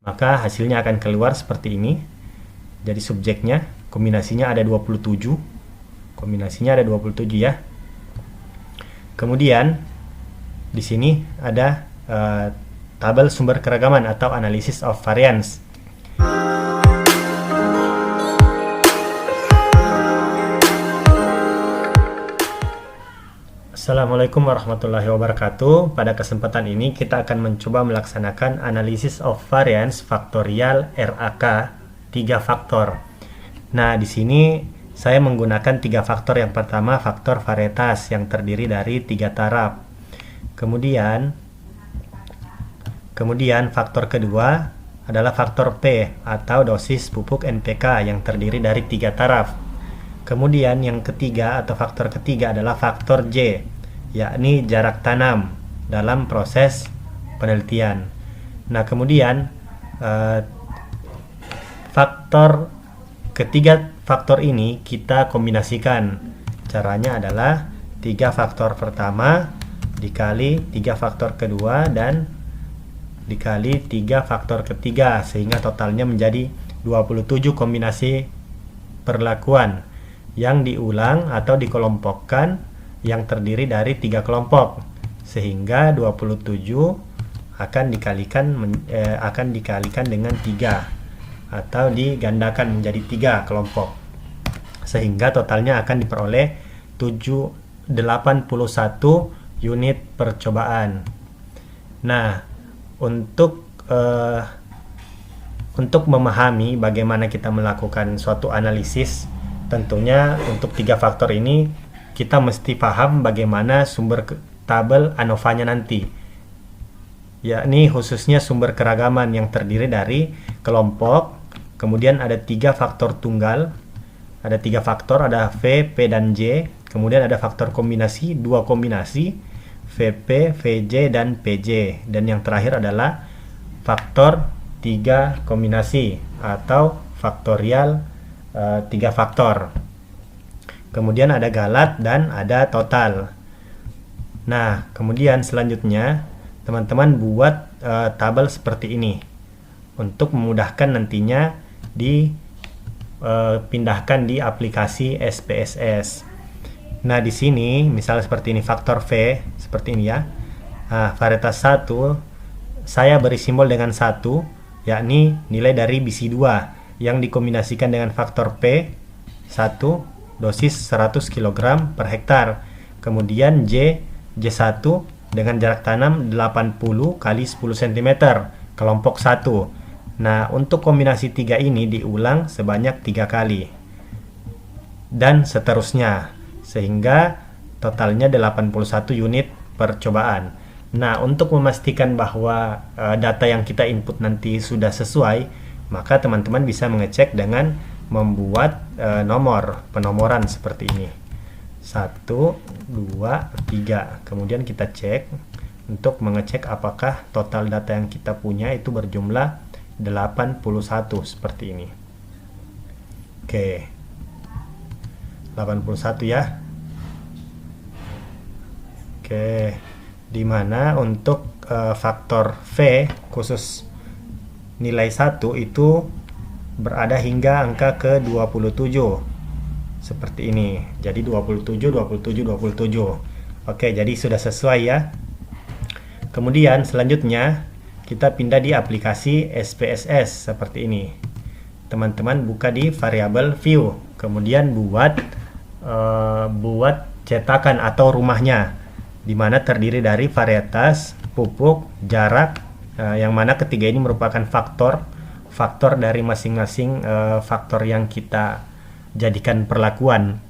maka hasilnya akan keluar seperti ini. Jadi subjeknya, kombinasinya ada 27. Kombinasinya ada 27 ya. Kemudian di sini ada tabel sumber keragaman atau analysis of variance. Assalamualaikum warahmatullahi wabarakatuh. Pada kesempatan ini kita akan mencoba melaksanakan analysis of variance faktorial RAK 3 faktor. Nah, di sini saya menggunakan 3 faktor. Yang pertama faktor varietas yang terdiri dari 3 taraf. Kemudian faktor kedua adalah faktor P atau dosis pupuk NPK yang terdiri dari 3 taraf. Kemudian yang ketiga atau faktor ketiga adalah faktor J, yakni jarak tanam dalam proses penelitian. Nah, kemudian ketiga faktor ini kita kombinasikan. Caranya adalah 3 faktor pertama dikali 3 faktor kedua dan dikali 3 faktor ketiga, sehingga totalnya menjadi 27 kombinasi perlakuan yang diulang atau dikelompokkan yang terdiri dari 3 kelompok, sehingga 27 akan dikalikan dengan 3 atau digandakan menjadi 3 kelompok, sehingga totalnya akan diperoleh 81 unit percobaan. Nah, untuk memahami bagaimana kita melakukan suatu analisis, tentunya untuk 3 faktor ini kita mesti paham bagaimana sumber tabel ANOVA-nya nanti, yakni khususnya sumber keragaman yang terdiri dari kelompok, kemudian ada 3 faktor tunggal, ada 3 faktor, ada V, P, dan J, kemudian ada faktor kombinasi, 2 kombinasi, VP, VJ, dan PJ, dan yang terakhir adalah faktor 3 kombinasi atau faktorial 3 faktor. Kemudian ada galat dan ada total. Nah, kemudian selanjutnya teman-teman buat tabel seperti ini untuk memudahkan nantinya dipindahkan di aplikasi SPSS. Nah, di sini misalnya seperti ini faktor V seperti ini ya. Nah, varietas 1 saya beri simbol dengan 1, yakni nilai dari BC2 yang dikombinasikan dengan faktor P 1 dosis 100 kg per hektar. Kemudian J1 dengan jarak tanam 80 kali 10 cm kelompok 1. Nah, untuk kombinasi 3 ini diulang sebanyak 3 kali dan seterusnya, sehingga totalnya 81 unit percobaan. Nah, untuk memastikan bahwa data yang kita input nanti sudah sesuai, maka teman-teman bisa mengecek dengan membuat nomor penomoran seperti ini 1, 2, 3. Kemudian kita cek untuk mengecek apakah total data yang kita punya itu berjumlah 81 seperti ini. Oke, 81 ya. Oke, dimana untuk faktor V khusus nilai 1 itu berada hingga angka ke 27 seperti ini. Jadi 27, 27, 27. Oke, jadi sudah sesuai ya. Kemudian selanjutnya kita pindah di aplikasi SPSS seperti ini. Teman-teman buka di variable view, kemudian buat cetakan atau rumahnya, di mana terdiri dari varietas, pupuk, jarak, yang mana ketiga ini merupakan faktor dari masing-masing faktor yang kita jadikan perlakuan.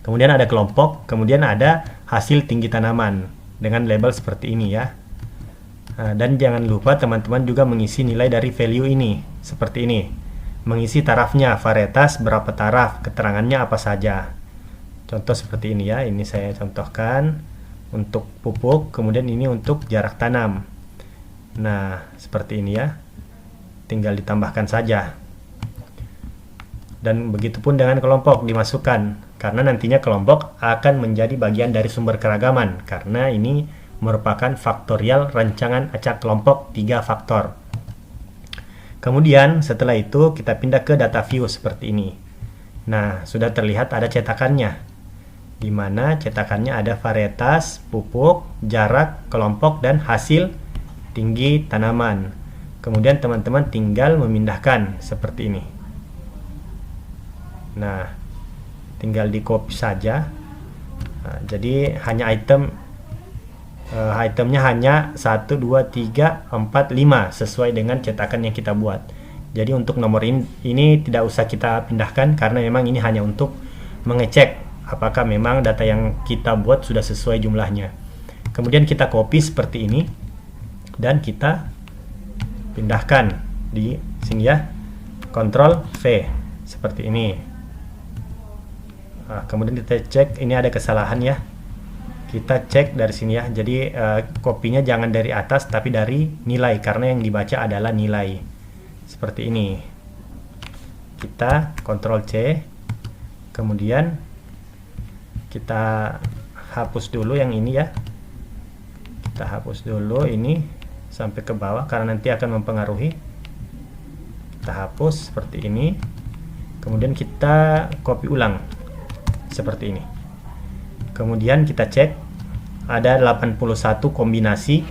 Kemudian ada kelompok, kemudian ada hasil tinggi tanaman dengan label seperti ini ya. Dan jangan lupa teman-teman juga mengisi nilai dari value ini seperti ini. Mengisi tarafnya, varietas berapa taraf, keterangannya apa saja. Contoh seperti ini ya, ini saya contohkan untuk pupuk, kemudian ini untuk jarak tanam. Nah, seperti ini ya. Tinggal ditambahkan saja. Dan begitupun dengan kelompok dimasukkan, karena nantinya kelompok akan menjadi bagian dari sumber keragaman, karena ini merupakan faktorial rancangan acak kelompok 3 faktor. Kemudian setelah itu kita pindah ke data view seperti ini. Nah, sudah terlihat ada cetakannya, di mana cetakannya ada varietas, pupuk, jarak, kelompok, dan hasil tinggi tanaman. Kemudian teman-teman tinggal memindahkan seperti ini. Nah, tinggal di copy saja. Nah, jadi hanya itemnya hanya 1, 2, 3, 4, 5 sesuai dengan cetakan yang kita buat. Jadi untuk nomor ini tidak usah kita pindahkan karena memang ini hanya untuk mengecek apakah memang data yang kita buat sudah sesuai jumlahnya. Kemudian kita copy seperti ini dan kita pindahkan di sini ya. Ctrl V seperti ini. Nah, kemudian kita cek ini ada kesalahan ya. Kita cek dari sini ya. Jadi kopinya jangan dari atas tapi dari nilai karena yang dibaca adalah nilai. Seperti ini. Kita Ctrl C. Kemudian kita hapus dulu yang ini ya. Kita hapus dulu ini sampai ke bawah karena nanti akan mempengaruhi. Kita hapus seperti ini. Kemudian kita copy ulang seperti ini. Kemudian kita cek ada 81 kombinasi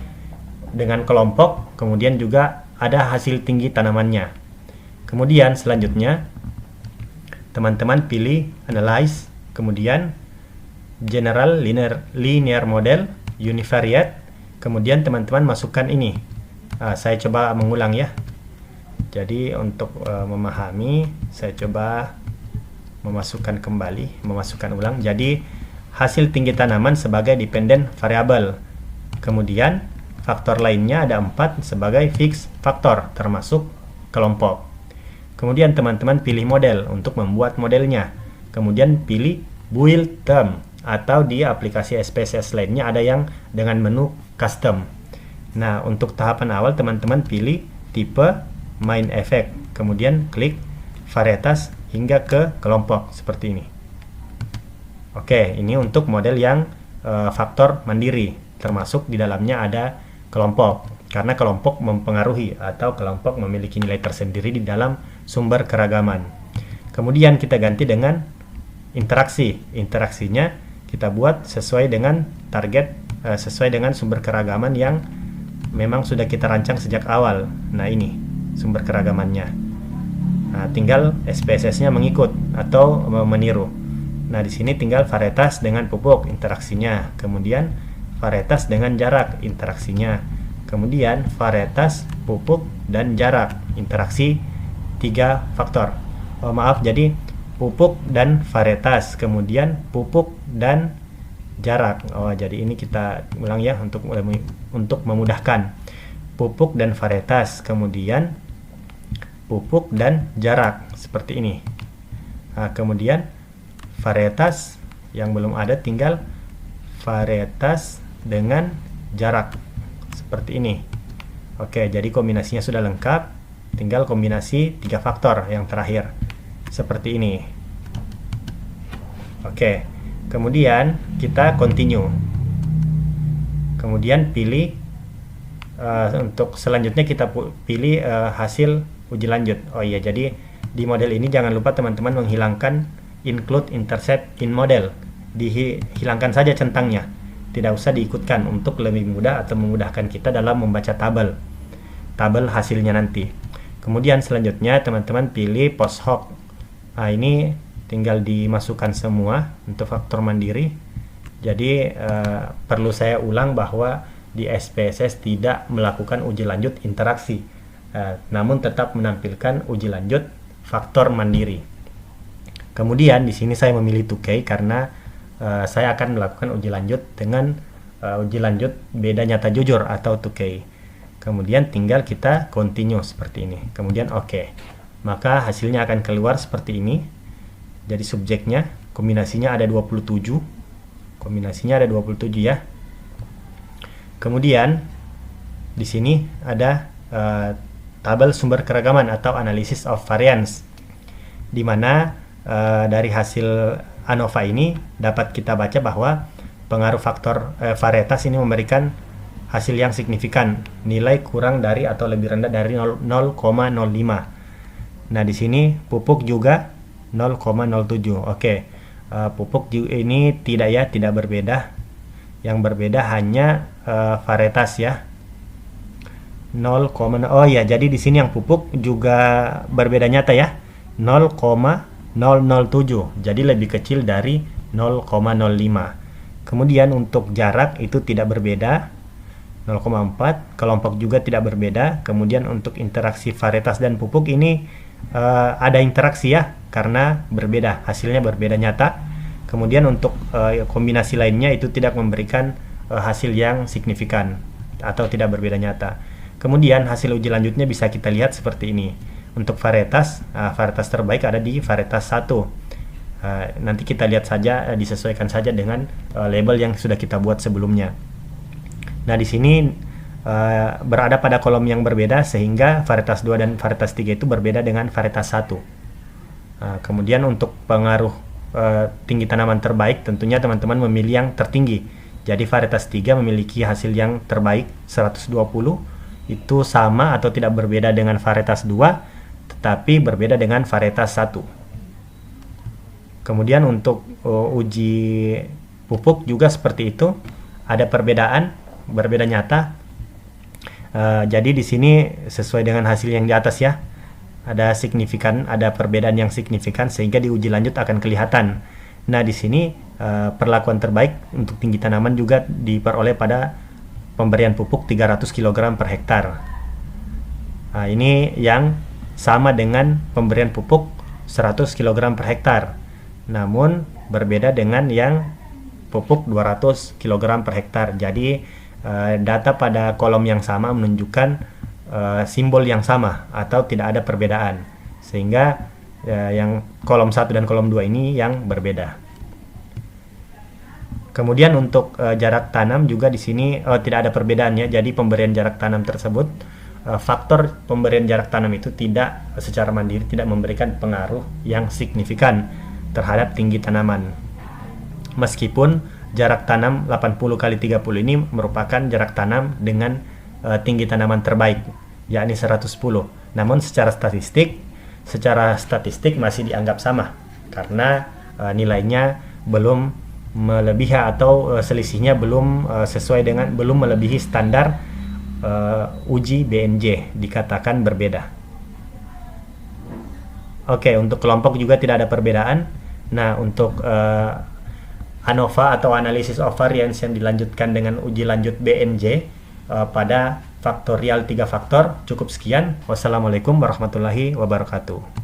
dengan kelompok, kemudian juga ada hasil tinggi tanamannya. Kemudian selanjutnya teman-teman pilih Analyze, kemudian General Linear Model, Univariate, kemudian teman-teman masukkan ini. Saya coba mengulang ya. Jadi untuk memahami, saya coba memasukkan ulang. Jadi hasil tinggi tanaman sebagai dependent variable. Kemudian faktor lainnya ada 4 sebagai fixed faktor termasuk kelompok. Kemudian teman-teman pilih model untuk membuat modelnya. Kemudian pilih build term atau di aplikasi SPSS lainnya ada yang dengan menu custom. Nah, untuk tahapan awal teman-teman pilih tipe main effect. Kemudian klik varietas hingga ke kelompok seperti ini. Oke, ini untuk model yang faktor mandiri, termasuk di dalamnya ada kelompok, karena kelompok mempengaruhi atau kelompok memiliki nilai tersendiri di dalam sumber keragaman. Kemudian kita ganti dengan interaksi. Interaksinya kita buat sesuai dengan target, sesuai dengan sumber keragaman yang memang sudah kita rancang sejak awal. Nah, ini sumber keragamannya. Nah, tinggal SPSS-nya mengikut atau meniru. Nah, di sini tinggal varietas dengan pupuk interaksinya, kemudian varietas dengan jarak interaksinya, kemudian varietas, pupuk, dan jarak interaksi 3 faktor. Jadi pupuk dan varietas, kemudian pupuk dan jarak. Jadi ini kita ulang ya untuk memudahkan. Pupuk dan varietas, kemudian pupuk dan jarak seperti ini. Nah, kemudian varietas yang belum ada tinggal varietas dengan jarak seperti ini. Oke, jadi kombinasinya sudah lengkap, tinggal kombinasi 3 faktor yang terakhir seperti ini. Oke, kemudian kita continue, kemudian pilih untuk selanjutnya kita pilih hasil uji lanjut. Jadi di model ini jangan lupa teman-teman menghilangkan include intercept in model, dihilangkan saja centangnya, tidak usah diikutkan untuk lebih mudah atau memudahkan kita dalam membaca tabel hasilnya nanti. Kemudian selanjutnya teman-teman pilih post hoc. Nah, ini tinggal dimasukkan semua untuk faktor mandiri. Jadi perlu saya ulang bahwa di SPSS tidak melakukan uji lanjut interaksi, namun tetap menampilkan uji lanjut faktor mandiri. Kemudian di sini saya memilih 2K karena saya akan melakukan uji lanjut dengan uji lanjut beda nyata jujur atau 2K. Kemudian tinggal kita continue seperti ini. Kemudian oke. Maka hasilnya akan keluar seperti ini. Jadi subjeknya kombinasinya ada 27. Kombinasinya ada 27 ya. Kemudian di sini ada tabel sumber keragaman atau analysis of variance, di mana dari hasil ANOVA ini dapat kita baca bahwa pengaruh faktor varietas ini memberikan hasil yang signifikan, nilai kurang dari atau lebih rendah dari 0,05. Nah, di sini pupuk juga 0,07. Oke. Pupuk ini tidak berbeda. Yang berbeda hanya varietas ya. 0, oh ya, jadi di sini yang pupuk juga berbeda nyata ya. 0,007. Jadi lebih kecil dari 0,05. Kemudian untuk jarak itu tidak berbeda. 0,4. Kelompok juga tidak berbeda. Kemudian untuk interaksi varietas dan pupuk ini ada interaksi ya, karena berbeda, hasilnya berbeda nyata. Kemudian untuk kombinasi lainnya itu tidak memberikan hasil yang signifikan atau tidak berbeda nyata. Kemudian hasil uji lanjutnya bisa kita lihat seperti ini. Untuk varietas, varietas terbaik ada di varietas 1. Nanti kita lihat saja, disesuaikan saja dengan label yang sudah kita buat sebelumnya. Nah, di sini berada pada kolom yang berbeda, sehingga varietas 2 dan varietas 3 itu berbeda dengan varietas 1. Kemudian untuk pengaruh tinggi tanaman terbaik, tentunya teman-teman memilih yang tertinggi. Jadi varietas 3 memiliki hasil yang terbaik 120, itu sama atau tidak berbeda dengan varietas 2, tetapi berbeda dengan varietas 1. Kemudian untuk uji pupuk juga seperti itu, ada perbedaan, berbeda nyata. Jadi di sini sesuai dengan hasil yang di atas ya, ada signifikan, ada perbedaan yang signifikan sehingga di uji lanjut akan kelihatan. Nah, di sini perlakuan terbaik untuk tinggi tanaman juga diperoleh pada pemberian pupuk 300 kg per hektar. Nah, ini yang sama dengan pemberian pupuk 100 kg per hektar, namun berbeda dengan yang pupuk 200 kg per hektar. Jadi data pada kolom yang sama menunjukkan simbol yang sama atau tidak ada perbedaan, sehingga yang kolom 1 dan kolom 2 ini yang berbeda. Kemudian untuk jarak tanam juga di sini tidak ada perbedaannya. Jadi pemberian jarak tanam tersebut, faktor pemberian jarak tanam itu tidak secara mandiri tidak memberikan pengaruh yang signifikan terhadap tinggi tanaman. Meskipun jarak tanam 80 kali 30 ini merupakan jarak tanam dengan tinggi tanaman terbaik, yakni 110. Namun secara statistik masih dianggap sama karena nilainya belum melebihi atau selisihnya belum sesuai dengan, belum melebihi standar uji BNJ, dikatakan berbeda. Oke, untuk kelompok juga tidak ada perbedaan. Nah, untuk ANOVA atau analisis of variance yang dilanjutkan dengan uji lanjut BNJ pada faktorial 3 faktor cukup sekian. Wassalamualaikum warahmatullahi wabarakatuh.